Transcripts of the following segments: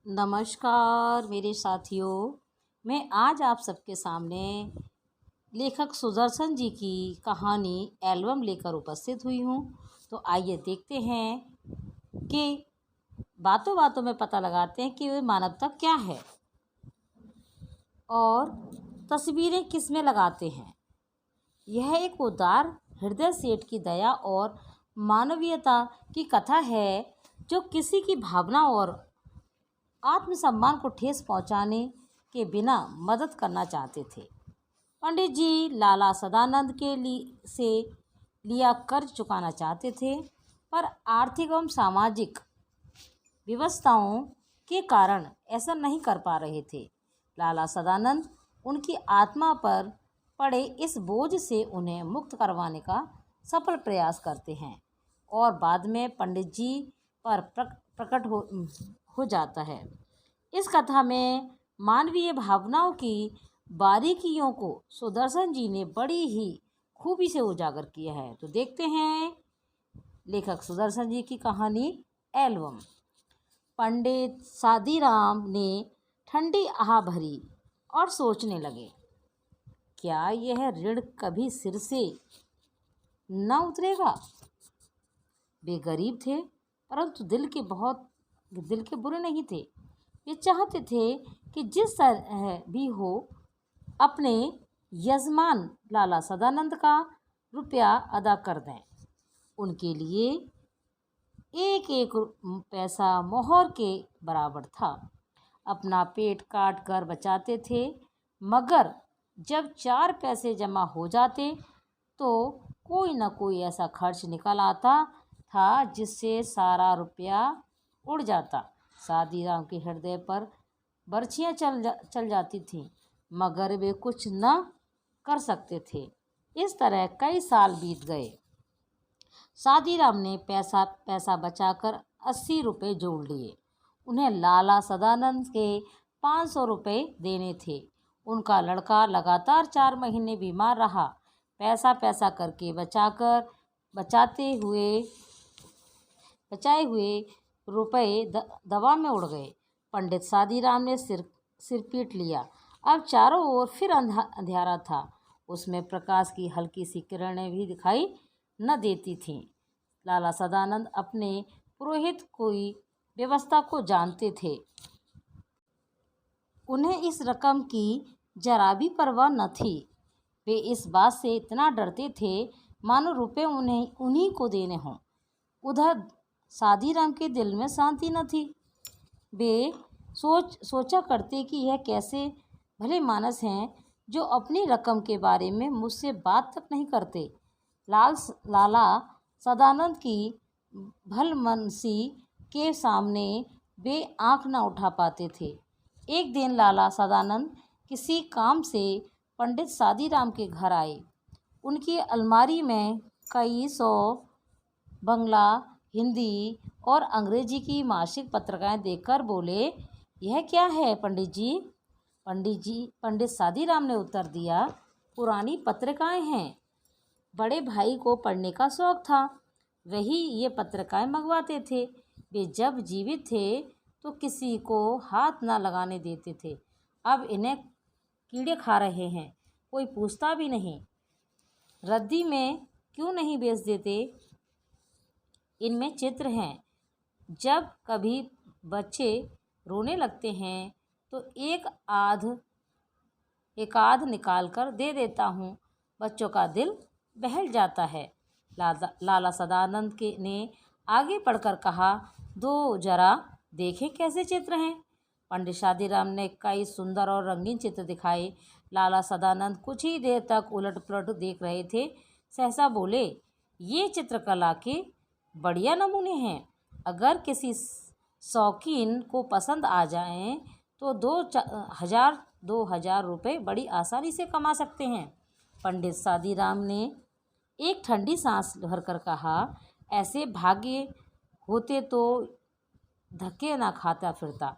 नमस्कार मेरे साथियों। मैं आज आप सबके सामने लेखक सुदर्शन जी की कहानी एल्बम लेकर उपस्थित हुई हूँ। तो आइए देखते हैं कि बातों बातों में पता लगाते हैं कि वे मानवता क्या है और तस्वीरें किस में लगाते हैं। यह एक उदार हृदय सेठ की दया और मानवीयता की कथा है, जो किसी की भावना और आत्मसम्मान को ठेस पहुंचाने के बिना मदद करना चाहते थे। पंडित जी लाला सदानंद के लिए से लिया कर्ज चुकाना चाहते थे, पर आर्थिक एवं सामाजिक व्यवस्थाओं के कारण ऐसा नहीं कर पा रहे थे। लाला सदानंद उनकी आत्मा पर पड़े इस बोझ से उन्हें मुक्त करवाने का सफल प्रयास करते हैं और बाद में पंडित जी पर प्रकट हो जाता है। इस कथा में मानवीय भावनाओं की बारीकियों को सुदर्शन जी ने बड़ी ही खूबी से उजागर किया है। तो देखते हैं लेखक सुदर्शन जी की कहानी एल्बम। पंडित सादीराम ने ठंडी आह भरी और सोचने लगे, क्या यह ऋण कभी सिर से न उतरेगा। वे गरीब थे, परंतु दिल के बुरे नहीं थे। वे चाहते थे कि जिस तरह भी हो अपने यजमान लाला सदानंद का रुपया अदा कर दें। उनके लिए एक एक पैसा मोहर के बराबर था। अपना पेट काट कर बचाते थे, मगर जब 4 पैसे जमा हो जाते तो कोई न कोई ऐसा खर्च निकल आता था जिससे सारा रुपया उड़ जाता। सादीराम के हृदय पर बर्छियाँ चल जाती थीं, मगर वे कुछ न कर सकते थे। इस तरह कई साल बीत गए। सादीराम ने पैसा बचाकर 80 रुपये जोड़ लिए। उन्हें लाला सदानंद के 500 रुपये देने थे। उनका लड़का लगातार 4 महीने बीमार रहा। पैसा करके बचाए हुए रुपए दवा में उड़ गए। पंडित सादीराम ने सिर पीट लिया। अब चारों ओर फिर अंधेरा था। उसमें प्रकाश की हल्की सी किरणें भी दिखाई न देती थीं। लाला सदानंद अपने पुरोहित की व्यवस्था को जानते थे। उन्हें इस रकम की जरा भी परवाह न थी। वे इस बात से इतना डरते थे मानो रुपए उन्हीं को देने हों। उधर सादीराम के दिल में शांति न थी। वे सोचा करते कि यह कैसे भले मानस हैं जो अपनी रकम के बारे में मुझसे बात तक नहीं करते। लाला सदानंद की भलमनसी के सामने वे आंख न उठा पाते थे। एक दिन लाला सदानंद किसी काम से पंडित सादीराम के घर आए। उनकी अलमारी में कई सौ बंगला, हिंदी और अंग्रेजी की मासिक पत्रिकाएं देखकर बोले, यह क्या है पंडित जी? पंडित सादीराम ने उत्तर दिया, पुरानी पत्रिकाएं हैं। बड़े भाई को पढ़ने का शौक था, वही ये पत्रिकाएं मंगवाते थे। वे जब जीवित थे तो किसी को हाथ ना लगाने देते थे। अब इन्हें कीड़े खा रहे हैं, कोई पूछता भी नहीं। रद्दी में क्यों नहीं बेच देते? इनमें चित्र हैं। जब कभी बच्चे रोने लगते हैं तो एक आध निकाल कर दे देता हूँ, बच्चों का दिल बहल जाता है। लाला सदानंद ने आगे बढ़कर कहा, दो जरा देखें कैसे चित्र हैं। पंडित सादीराम ने कई सुंदर और रंगीन चित्र दिखाए। लाला सदानंद कुछ ही देर तक उलट पुलट देख रहे थे। सहसा बोले, ये चित्रकला के बढ़िया नमूने हैं। अगर किसी शौकीन को पसंद आ जाएं तो 2,000 रुपये बड़ी आसानी से कमा सकते हैं। पंडित सादीराम ने एक ठंडी सांस भरकर कहा, ऐसे भाग्य होते तो धक्के ना खाता फिरता।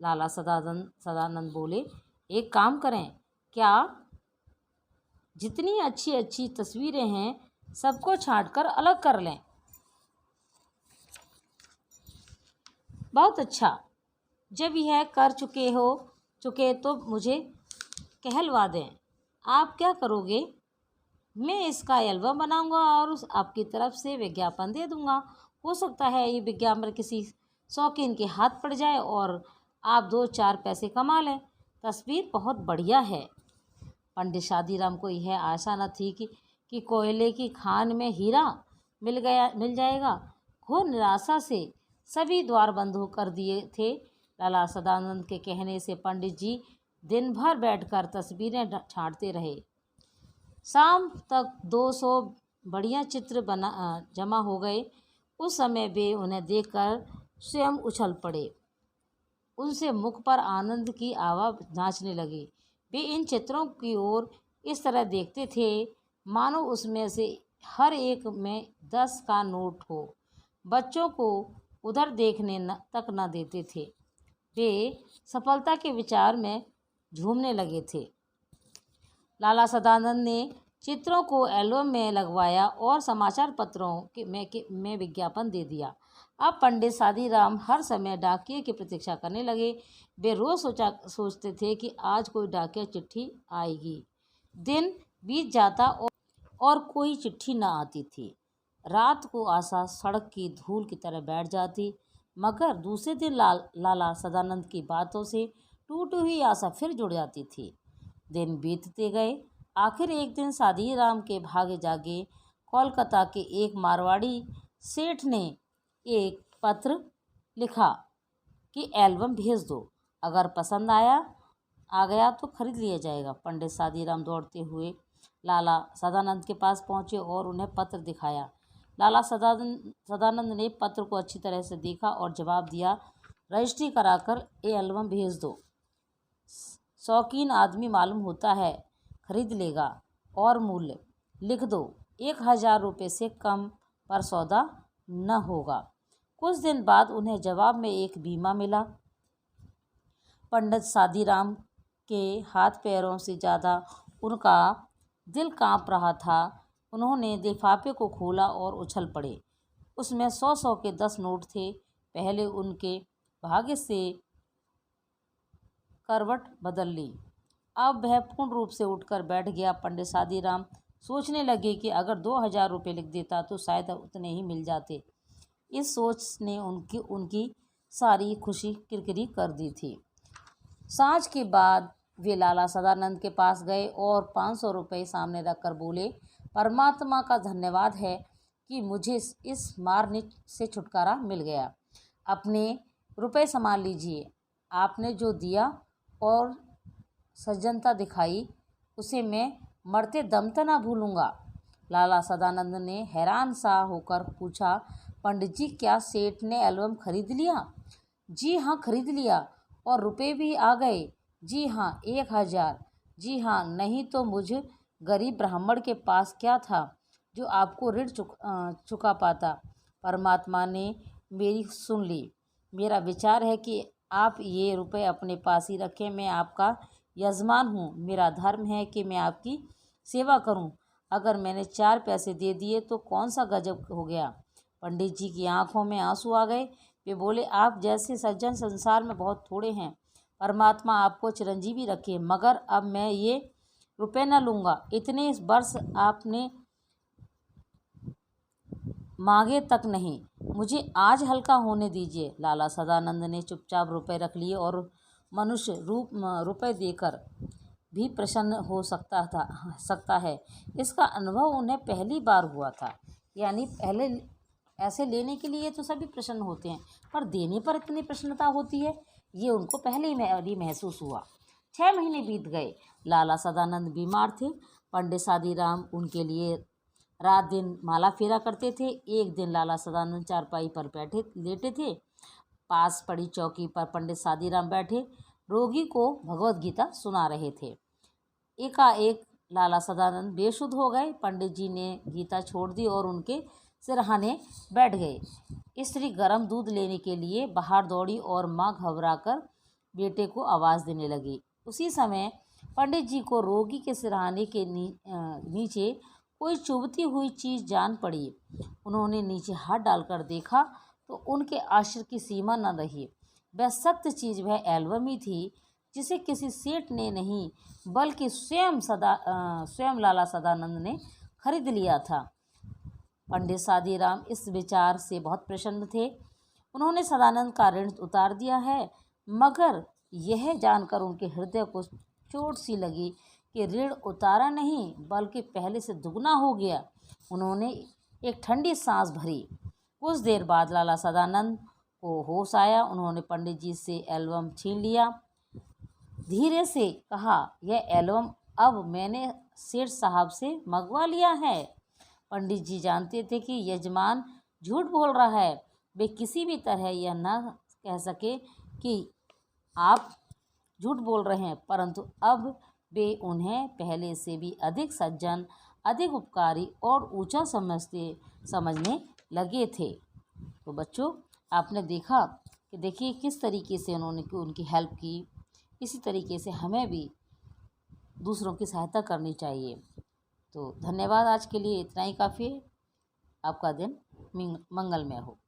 लाला सदानंद बोले, एक काम करें, क्या जितनी अच्छी अच्छी तस्वीरें हैं सबको छांटकर अलग कर लें। बहुत अच्छा, जब यह कर चुके तो मुझे कहलवा दें। आप क्या करोगे? मैं इसका एल्बम बनाऊंगा और आपकी तरफ से विज्ञापन दे दूंगा। हो सकता है ये विज्ञापन किसी शौकीन के हाथ पड़ जाए और आप 2-4 पैसे कमा लें। तस्वीर बहुत बढ़िया है। पंडित शादीराम को यह आशा न थी कि कोयले की खान में हीरा मिल जाएगा। घोर निराशा से सभी द्वार बंद कर दिए थे। लाला सदानंद के कहने से पंडित जी दिन भर बैठकर तस्वीरें छांटते रहे। शाम तक 200 बढ़िया चित्र जमा हो गए। उस समय वे उन्हें देखकर स्वयं उछल पड़े। उनसे मुख पर आनंद की आवा नाचने लगी। वे इन चित्रों की ओर इस तरह देखते थे मानो उसमें से हर एक में 10 का नोट हो। बच्चों को उधर देखने तक न देते थे। वे सफलता के विचार में झूमने लगे थे। लाला सदानंद ने चित्रों को एल्बम में लगवाया और समाचार पत्रों में विज्ञापन दे दिया। अब पंडित शादीराम हर समय डाकिये की प्रतीक्षा करने लगे। वे रोज़ सोचते थे कि आज कोई डाकिया चिट्ठी आएगी। दिन बीत जाता और कोई चिट्ठी न आती थी। रात को आशा सड़क की धूल की तरह बैठ जाती। मगर दूसरे दिन लाला सदानंद की बातों से टूटी हुई आशा फिर जुड़ जाती थी। दिन बीतते गए। आखिर एक दिन शादीराम के भागे जागे कोलकाता के एक मारवाड़ी सेठ ने एक पत्र लिखा कि एल्बम भेज दो, अगर पसंद आ गया तो खरीद लिया जाएगा। पंडित शादीराम दौड़ते हुए लाला सदानंद के पास पहुंचे और उन्हें पत्र दिखाया। लाला सदानंद ने पत्र को अच्छी तरह से देखा और जवाब दिया, रजिस्ट्री कराकर ये एल्बम भेज दो। शौकीन आदमी मालूम होता है, खरीद लेगा। और मूल्य लिख दो, 1000 रुपये से कम पर सौदा न होगा। कुछ दिन बाद उन्हें जवाब में एक बीमा मिला। पंडित शादीराम के हाथ पैरों से ज़्यादा उनका दिल कांप रहा था। उन्होंने लिफाफे को खोला और उछल पड़े। उसमें 100 के 10 नोट थे। पहले उनके भाग्य से करवट बदल ली। अब वह पूर्ण रूप से उठकर बैठ गया। पंडित शादीराम सोचने लगे कि अगर 2000 रुपये लिख देता तो शायद उतने ही मिल जाते। इस सोच ने उनकी सारी खुशी किरकिरी कर दी थी। सांझ के बाद वे लाला सदानंद के पास गए और 500 रुपये सामने रखकर बोले, परमात्मा का धन्यवाद है कि मुझे इस मार से छुटकारा मिल गया। अपने रुपए संभाल लीजिए। आपने जो दिया और सज्जनता दिखाई उसे मैं मरते दम तक ना भूलूंगा। लाला सदानंद ने हैरान सा होकर पूछा, पंडित जी क्या सेठ ने एल्बम खरीद लिया? जी हाँ, खरीद लिया। और रुपए भी आ गए? जी हाँ, 1000। जी हाँ, नहीं तो मुझ गरीब ब्राह्मण के पास क्या था जो आपको ऋण चुका पाता। परमात्मा ने मेरी सुन ली। मेरा विचार है कि आप ये रुपए अपने पास ही रखें। मैं आपका यजमान हूँ। मेरा धर्म है कि मैं आपकी सेवा करूँ। अगर मैंने 4 पैसे दे दिए तो कौन सा गजब हो गया। पंडित जी की आंखों में आंसू आ गए। वे बोले, आप जैसे सज्जन संसार में बहुत थोड़े हैं। परमात्मा आपको चिरंजीवी रखे। मगर अब मैं ये रुपए न लूँगा। इतने वर्ष आपने मांगे तक नहीं। मुझे आज हल्का होने दीजिए। लाला सदानंद ने चुपचाप रुपए रख लिए और मनुष्य रुपए देकर भी प्रसन्न हो सकता है, इसका अनुभव उन्हें पहली बार हुआ था। यानी पहले ऐसे लेने के लिए तो सभी प्रसन्न होते हैं, पर देने पर इतनी प्रसन्नता होती है, ये उनको पहले ही महसूस हुआ। 6 महीने बीत गए। लाला सदानंद बीमार थे। पंडित शादीराम उनके लिए रात दिन माला फेरा करते थे। एक दिन लाला सदानंद चारपाई पर लेटे थे। पास पड़ी चौकी पर पंडित शादीराम बैठे रोगी को भगवत गीता सुना रहे थे। एकाएक लाला सदानंद बेसुध हो गए। पंडित जी ने गीता छोड़ दी और उनके सिरहाने बैठ गए। स्त्री गर्म दूध लेने के लिए बाहर दौड़ी और माँ घबराकर बेटे को आवाज़ देने लगी। उसी समय पंडित जी को रोगी के सिरहाने के नीचे कोई चुभती हुई चीज़ जान पड़ी। उन्होंने नीचे हाथ डालकर देखा तो उनके आश्चर्य की सीमा न रही। वह सत्य चीज़ वह एल्बम ही थी जिसे किसी सेठ ने नहीं बल्कि स्वयं लाला सदानंद ने खरीद लिया था। पंडित सादीराम इस विचार से बहुत प्रसन्न थे। उन्होंने सदानंद का ऋण उतार दिया है, मगर यह जानकर उनके हृदय को चोट सी लगी कि ऋण उतारा नहीं बल्कि पहले से दुगना हो गया। उन्होंने एक ठंडी सांस भरी। कुछ देर बाद लाला सदानंद को होश आया। उन्होंने पंडित जी से एल्बम छीन लिया, धीरे से कहा, यह एल्बम अब मैंने सेठ साहब से मंगवा लिया है। पंडित जी जानते थे कि यजमान झूठ बोल रहा है। वे किसी भी तरह यह न कह सके कि आप झूठ बोल रहे हैं, परंतु अब वे उन्हें पहले से भी अधिक सज्जन, अधिक उपकारी और ऊंचा समझने लगे थे। तो बच्चों, आपने देखा कि देखिए किस तरीके से उन्होंने उनकी हेल्प की। इसी तरीके से हमें भी दूसरों की सहायता करनी चाहिए। तो धन्यवाद, आज के लिए इतना ही काफ़ी है। आपका दिन मंगलमय हो।